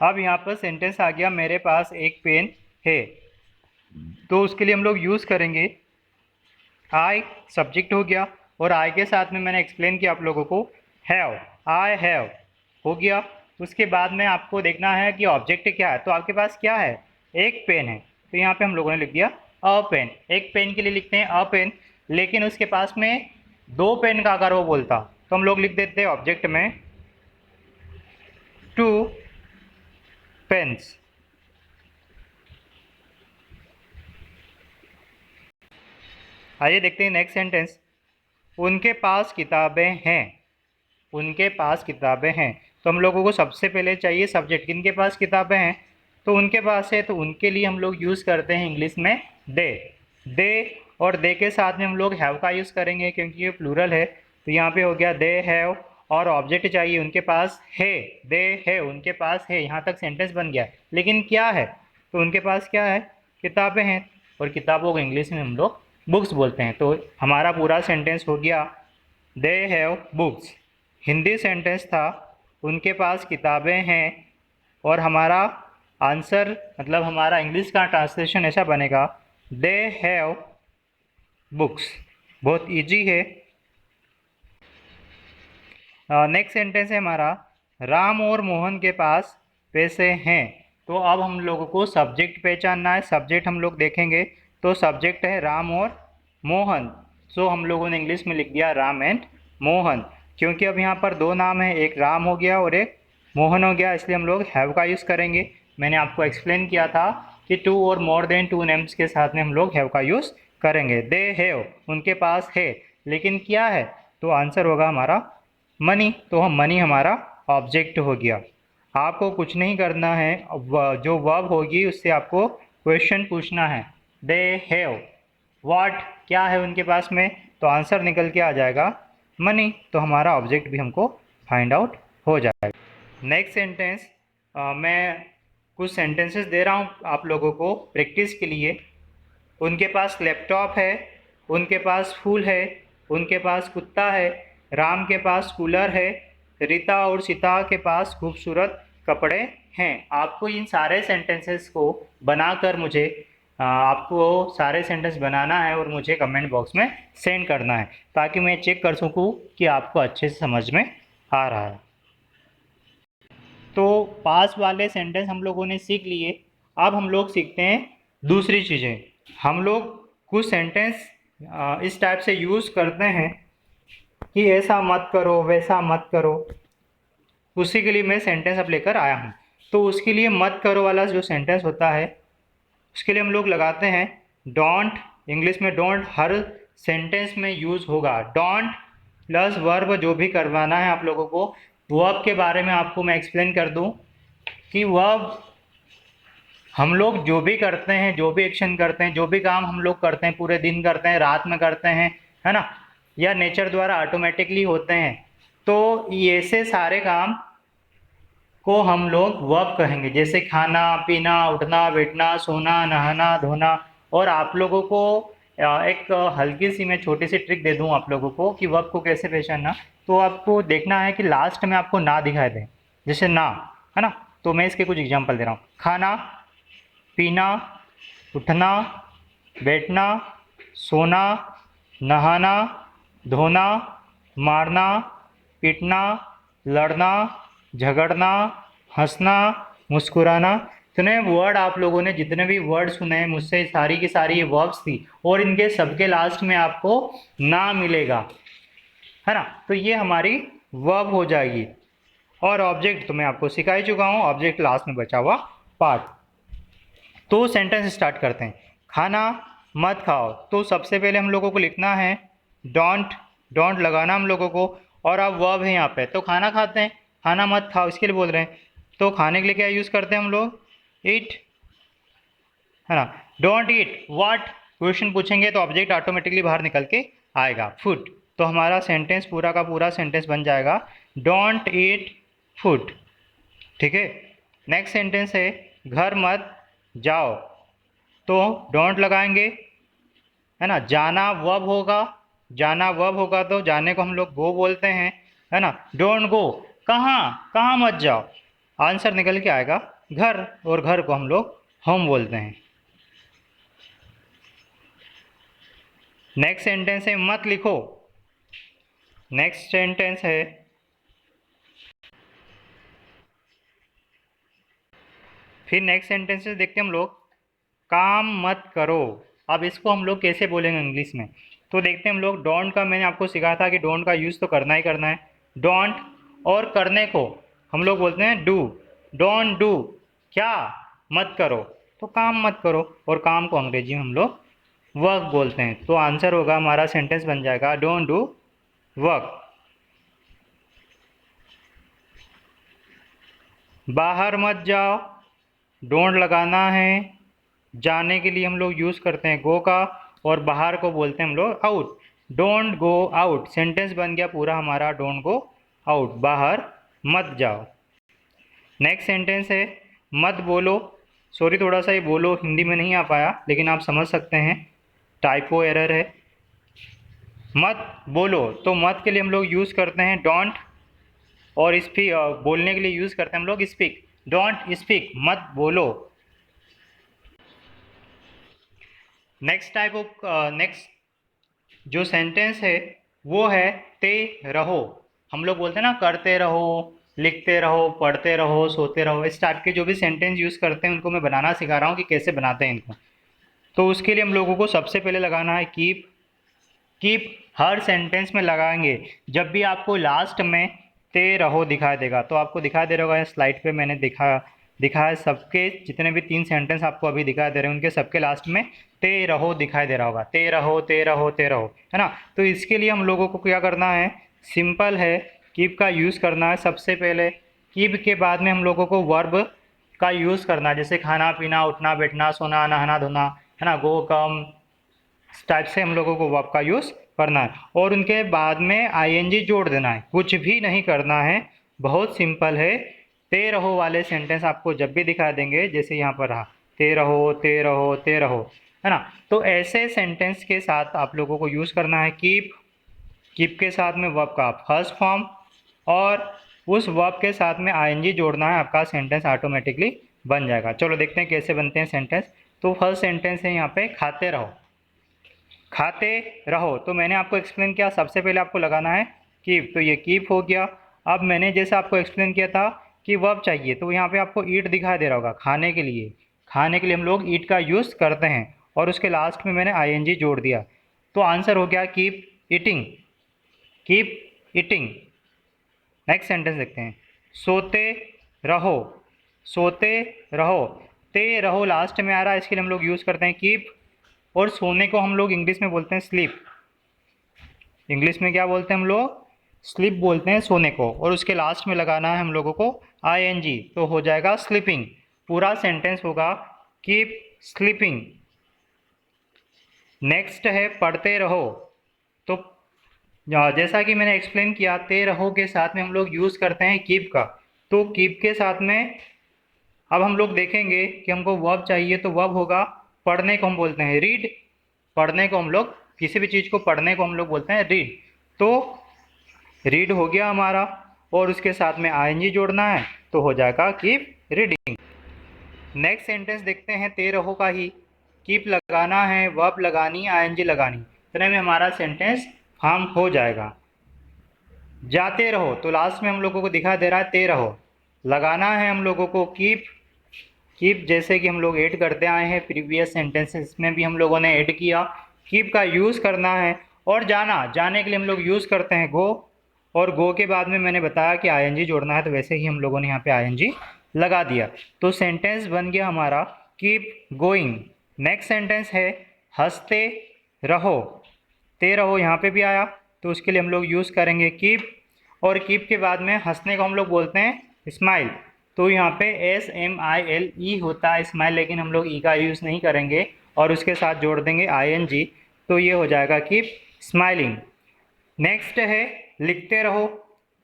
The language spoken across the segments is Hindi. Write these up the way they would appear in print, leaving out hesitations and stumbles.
अब यहाँ पर सेंटेंस आ गया मेरे पास एक पेन है, तो उसके लिए हम लोग यूज़ करेंगे आई, सब्जेक्ट हो गया, और आई के साथ में मैंने एक्सप्लेन किया आप लोगों को हैव, आई हैव हो गया। उसके बाद में आपको देखना है कि ऑब्जेक्ट क्या है, तो आपके पास क्या है, एक पेन है, तो यहाँ पे हम लोगों ने लिख दिया अ पेन। एक पेन के लिए लिखते हैं अ पेन, लेकिन उसके पास में दो पेन का अगर वो बोलता तो हम लोग लिख देते हैं ऑब्जेक्ट में टू पेन्स। आइए देखते हैं नेक्स्ट सेंटेंस, उनके पास किताबें हैं, उनके पास किताबें हैं। तो हम लोगों को सबसे पहले चाहिए सब्जेक्ट, किनके पास किताबें हैं, तो उनके पास है, तो उनके लिए हम लोग यूज़ करते हैं इंग्लिश में दे। दे और दे के साथ में हम लोग हैव का यूज़ करेंगे क्योंकि ये प्लूरल है, तो यहाँ पे हो गया दे हैव, और ऑब्जेक्ट चाहिए उनके पास है, दे है उनके पास है, यहाँ तक सेंटेंस बन गया। लेकिन क्या है, तो उनके पास क्या है, किताबें हैं, और किताबों को इंग्लिश में हम लोग बुक्स बोलते हैं। तो हमारा पूरा सेंटेंस हो गया they have books. Hindi sentence था उनके पास किताबें हैं, और हमारा आंसर मतलब हमारा इंग्लिश का ट्रांसलेशन ऐसा बनेगा दे हैव बुक्स। बहुत इजी है। नेक्स्ट सेंटेंस है हमारा राम और मोहन के पास पैसे हैं। तो अब हम लोगों को सब्जेक्ट पहचानना है, सब्जेक्ट हम लोग देखेंगे, तो सब्जेक्ट है राम और मोहन। सो हम लोगों ने इंग्लिश में लिख दिया राम एंड मोहन, क्योंकि अब यहाँ पर दो नाम है, एक राम हो गया और एक मोहन हो गया, इसलिए हम लोग हैव का यूज़ करेंगे। मैंने आपको एक्सप्लेन किया था कि टू और मोर देन टू नेम्स के साथ में हम लोग हैव का यूज़ करेंगे। दे हैव उनके पास है, लेकिन क्या है, तो आंसर होगा हमारा मनी। तो हम मनी हमारा ऑब्जेक्ट हो गया। आपको कुछ नहीं करना है, जो वर्ब होगी उससे आपको क्वेश्चन पूछना है। दे हैव व्हाट, क्या है उनके पास में, तो आंसर निकल के आ जाएगा मनी। तो हमारा ऑब्जेक्ट भी हमको फाइंड आउट हो जाएगा। नेक्स्ट सेंटेंस, मैं कुछ सेंटेंसेस दे रहा हूँ आप लोगों को प्रैक्टिस के लिए। उनके पास लैपटॉप है, उनके पास फूल है, उनके पास कुत्ता है, राम के पास कूलर है, रीता और सीता के पास खूबसूरत कपड़े हैं। आपको इन सारे सेंटेंसेस को बनाकर मुझे आपको सारे सेंटेंस बनाना है और मुझे कमेंट बॉक्स में सेंड करना है, ताकि मैं चेक कर सकूं कि आपको अच्छे से समझ में आ रहा है। तो पास वाले सेंटेंस हम लोगों ने सीख लिए। अब हम लोग सीखते हैं दूसरी चीज़ें। हम लोग कुछ सेंटेंस इस टाइप से यूज़ करते हैं कि ऐसा मत करो, वैसा मत करो। उसी के लिए मैं सेंटेंस अब लेकर आया हूँ। तो उसके लिए मत करो वाला जो सेंटेंस होता है, उसके लिए हम लोग लगाते हैं डोंट। इंग्लिश में डोंट हर सेंटेंस में यूज़ होगा। डोंट प्लस वर्ब जो भी करवाना है आप लोगों को। वर्ब के बारे में आपको मैं एक्सप्लेन कर दूं कि वर्ब हम लोग जो भी करते हैं, जो भी एक्शन करते हैं, जो भी काम हम लोग करते हैं, पूरे दिन करते हैं, रात में करते हैं, है ना, या नेचर द्वारा ऑटोमेटिकली होते हैं, तो ऐसे सारे काम को हम लोग वर्ब कहेंगे। जैसे खाना पीना, उठना बैठना, सोना, नहाना धोना। और आप लोगों को एक हल्की सी मैं छोटी सी ट्रिक दे दूं आप लोगों को कि वर्ब को कैसे पहचानना। तो आपको देखना है कि लास्ट में आपको ना दिखाई दे, जैसे ना, है ना। तो मैं इसके कुछ एग्जांपल दे रहा हूँ। खाना पीना, उठना बैठना, सोना, नहाना धोना, मारना पीटना, लड़ना झगड़ना, हंसना मुस्कुराना। इतने वर्ड आप लोगों ने जितने भी वर्ड सुने हैं मुझसे, सारी की सारी ये वर्ब्स थी, और इनके सबके लास्ट में आपको ना मिलेगा, है ना। तो ये हमारी वर्ब हो जाएगी। और ऑब्जेक्ट तो मैं आपको सिखा ही चुका हूँ, ऑब्जेक्ट लास्ट में बचा हुआ पार्ट। तो सेंटेंस स्टार्ट करते हैं। खाना मत खाओ, तो सबसे पहले हम लोगों को लिखना है डोंट। डोंट लगाना हम लोगों को, और अब वर्ब है यहाँ पे, तो खाना खाते हैं, खाना मत खाओ इसके लिए बोल रहे हैं। तो खाने के लिए क्या यूज़ करते हैं हम लोग, ईट, है ना। डोंट ईट व्हाट, क्वेश्चन पूछेंगे तो ऑब्जेक्ट ऑटोमेटिकली बाहर निकल के आएगा, फूड। तो हमारा सेंटेंस पूरा का पूरा सेंटेंस बन जाएगा डोंट ईट फूड। ठीक है। नेक्स्ट सेंटेंस है घर मत जाओ, तो डोंट लगाएंगे, है ना। जाना वर्ब होगा, जाना वर्ब होगा तो जाने को हम लोग गो बोलते हैं, है ना। डोंट गो, कहाँ कहाँ मत जाओ, आंसर निकल के आएगा घर, और घर को हम लोग होम बोलते हैं। नेक्स्ट सेंटेंस है मत लिखो। नेक्स्ट सेंटेंस है फिर नेक्स्ट सेंटेंसेस देखते हैं हम लोग, काम मत करो। अब इसको हम लोग कैसे बोलेंगे इंग्लिश में, तो देखते हैं हम लोग। डोंट का मैंने आपको सिखाया था कि डोंट का यूज़ तो करना ही करना है, डोंट। और करने को हम लोग बोलते हैं डू, डोंट डू, क्या मत करो, तो काम मत करो। और काम को अंग्रेजी में हम लोग वर्क बोलते हैं। तो आंसर होगा हमारा, सेंटेंस बन जाएगा डोंट डू वर्क। बाहर मत जाओ, डोंट लगाना है। जाने के लिए हम लोग यूज़ करते हैं गो का, और बाहर को बोलते हैं हम लोग out, don't go out. Sentence बन गया पूरा हमारा, डोंट गो आउट, बाहर मत जाओ। नेक्स्ट सेंटेंस है मत बोलो। सॉरी, थोड़ा सा ये बोलो हिंदी में नहीं आ पाया, लेकिन आप समझ सकते हैं, टाइपो एरर है। मत बोलो, तो मत के लिए हम लोग यूज़ करते हैं डोंट, और स्पीक बोलने के लिए यूज़ करते हैं हम लोग स्पीक, डोंट स्पीक, मत बोलो। नेक्स्ट टाइप ऑफ नेक्स्ट जो सेंटेंस है वो है ते रहो। हम लोग बोलते हैं ना करते रहो, लिखते रहो, पढ़ते रहो, सोते रहो, इस टाइप के जो भी सेंटेंस यूज़ करते हैं उनको मैं बनाना सिखा रहा हूँ कि कैसे बनाते हैं इनको। तो उसके लिए हम लोगों को सबसे पहले लगाना है कीप। कीप हर सेंटेंस में लगाएंगे। जब भी आपको लास्ट में ते रहो दिखाई देगा, तो आपको दिखाई दे रहा होगा स्लाइड पे मैंने दिखाया सबके जितने भी 3 सेंटेंस आपको अभी दिखाई दे रहे हैं उनके सबके लास्ट में ते रहो दिखाई दे रहा होगा, ते रहो, ते रहो, ते रहो, है ना। तो इसके लिए हम लोगों को क्या करना है, सिंपल है, कीप का यूज़ करना है सबसे पहले। कीप के बाद में हम लोगों को वर्ब का यूज़ करना है, जैसे खाना पीना, उठना बैठना, सोना, नहाना धोना, है ना, गो कम, इस टाइप से हम लोगों को वर्ब का यूज़ करना है। और उनके बाद में आईएनजी जोड़ देना है, कुछ भी नहीं करना है, बहुत सिंपल है। ते रहो वाले सेंटेंस आपको जब भी दिखा देंगे, जैसे यहाँ पर रहा ते रहो, ते रहो, ते रहो, है ना। तो ऐसे सेंटेंस के साथ आप लोगों को यूज़ करना है कीप। कीप के साथ में वर्ब का फर्स्ट फॉर्म, और उस वर्ब के साथ में आईएनजी जोड़ना है, आपका सेंटेंस ऑटोमेटिकली बन जाएगा। चलो देखते हैं कैसे बनते हैं सेंटेंस। तो फर्स्ट सेंटेंस है यहाँ पे खाते रहो। खाते रहो, तो मैंने आपको एक्सप्लेन किया, सबसे पहले आपको लगाना है कीप, तो ये कीप हो गया। अब मैंने जैसे आपको एक्सप्लेन किया था कि वर्ब चाहिए, तो यहाँ पे आपको ईट दिखाई दे रहा होगा, खाने के लिए। खाने के लिए हम लोग ईट का यूज़ करते हैं, और उसके लास्ट में मैंने आईएनजी जोड़ दिया, तो आंसर हो गया keep eating, keep eating. Next sentence देखते हैं, सोते रहो। सोते रहो, ते रहो लास्ट में आ रहा है, इसके लिए हम लोग यूज़ करते हैं कीप। और सोने को हम लोग इंग्लिश में बोलते हैं स्लीप। इंग्लिश में क्या बोलते हैं हम लोग, स्लीप बोलते हैं सोने को, और उसके लास्ट में लगाना है हम लोगों को आईएनजी, तो हो जाएगा स्लीपिंग। पूरा सेंटेंस होगा कीप स्लीपिंग। नेक्स्ट है पढ़ते रहो। तो जैसा कि मैंने एक्सप्लेन किया, ते रहो के साथ में हम लोग यूज़ करते हैं कीप का, तो कीप के साथ में अब हम लोग देखेंगे कि हमको वर्ब चाहिए, तो वर्ब होगा पढ़ने को हम बोलते हैं रीड। पढ़ने को हम लोग, किसी भी चीज़ को पढ़ने को हम लोग बोलते हैं रीड, तो रीड हो गया हमारा, और उसके साथ में आईएनजी जोड़ना है, तो हो जाएगा कीप रीडिंग। नेक्स्ट सेंटेंस देखते हैं ते रहो का ही, कीप लगाना है, वर्ब लगानी, आईएनजी लगानी, इतने में हमारा सेंटेंस फॉर्म हो जाएगा। जाते रहो, तो लास्ट में हम लोगों को दिखा दे रहा है ते रहो, लगाना है हम लोगों को कीप। कीप जैसे कि हम लोग ऐड करते आए हैं प्रीवियस सेंटेंसेस में भी हम लोगों ने ऐड किया, कीप का यूज़ करना है। और जाना, जाने के लिए हम लोग यूज़ करते हैं गो, और गो के बाद में मैंने बताया कि आईएनजी जोड़ना है, तो वैसे ही हम लोगों ने यहाँ पे आईएनजी लगा दिया, तो सेंटेंस बन गया हमारा कीप गोइंग। नेक्स्ट सेंटेंस है हंसते रहो। ते रहो यहाँ पे भी आया, तो उसके लिए हम लोग यूज़ करेंगे कीप, और कीप के बाद में हंसने को हम लोग बोलते हैं स्माइल, तो यहाँ पे SMILE होता है स्माइल, लेकिन हम लोग ई का यूज़ नहीं करेंगे, और उसके साथ जोड़ देंगे आईएनजी, तो ये हो जाएगा कीप स्माइलिंग। नेक्स्ट है लिखते रहो।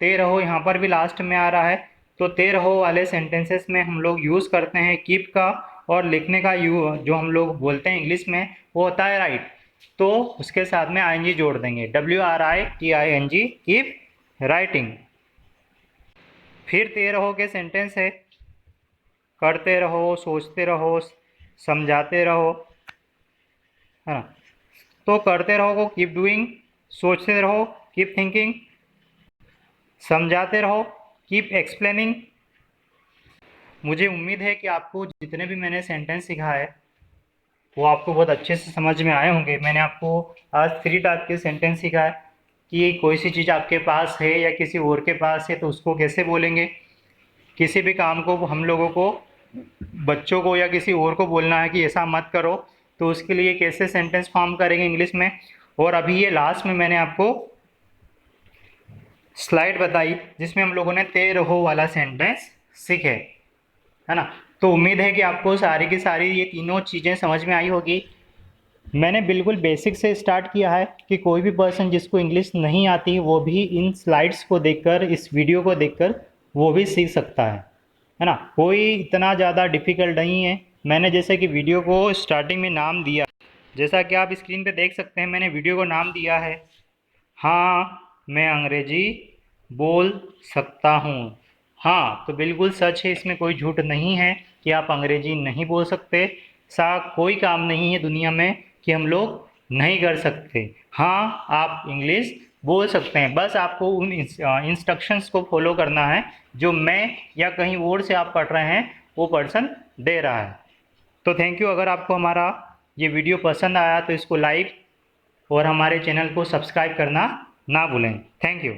ते रहो यहाँ पर भी लास्ट में आ रहा है, तो ते रहो वाले सेंटेंसेस में हम लोग यूज़ करते हैं कीप का, और लिखने का जो हम लोग बोलते हैं इंग्लिश में वो होता है राइट, तो उसके साथ में आईएनजी जोड़ देंगे, WRITING, कीप राइटिंग। फिर ते रहो के सेंटेंस है, करते रहो, सोचते रहो, समझाते रहो, है ना। तो करते रहो को कीप डूइंग, सोचते रहो कीप थिंकिंग, समझाते रहो कीप एक्सप्लेनिंग। मुझे उम्मीद है कि आपको जितने भी मैंने सेंटेंस सिखाए वो आपको बहुत अच्छे से समझ में आए होंगे। मैंने आपको आज 3 टाइप के सेंटेंस सिखाए कि कोई सी चीज़ आपके पास है या किसी और के पास है तो उसको कैसे बोलेंगे। किसी भी काम को हम लोगों को, बच्चों को या किसी और को बोलना है कि ऐसा मत करो, तो उसके लिए कैसे सेंटेंस फॉर्म करेंगे इंग्लिश में। और अभी ये लास्ट में मैंने आपको स्लाइड बताई जिसमें हम लोगों ने ते रहो वाला सेंटेंस सीखे, है ना। तो उम्मीद है कि आपको सारी की सारी ये तीनों चीज़ें समझ में आई होगी। मैंने बिल्कुल बेसिक से स्टार्ट किया है कि कोई भी पर्सन जिसको इंग्लिश नहीं आती वो भी इन स्लाइड्स को देखकर, इस वीडियो को देखकर वो भी सीख सकता है ना। कोई इतना ज़्यादा डिफ़िकल्ट नहीं है। मैंने जैसे कि वीडियो को स्टार्टिंग में नाम दिया, जैसा कि आप स्क्रीन पे देख सकते हैं, मैंने वीडियो को नाम दिया है हाँ मैं अंग्रेजी बोल सकता हूँ। हाँ, तो बिल्कुल सच है, इसमें कोई झूठ नहीं है कि आप अंग्रेजी नहीं बोल सकते। सा कोई काम नहीं है दुनिया में कि हम लोग नहीं कर सकते। हाँ, आप इंग्लिश बोल सकते हैं, बस आपको उन इंस्ट्रक्शंस को फॉलो करना है जो मैं या कहीं और से आप पढ़ रहे हैं वो पर्सन दे रहा है। तो थैंक यू। अगर आपको हमारा ये वीडियो पसंद आया तो इसको लाइक और हमारे चैनल को सब्सक्राइब करना ना भूलें। Thank you.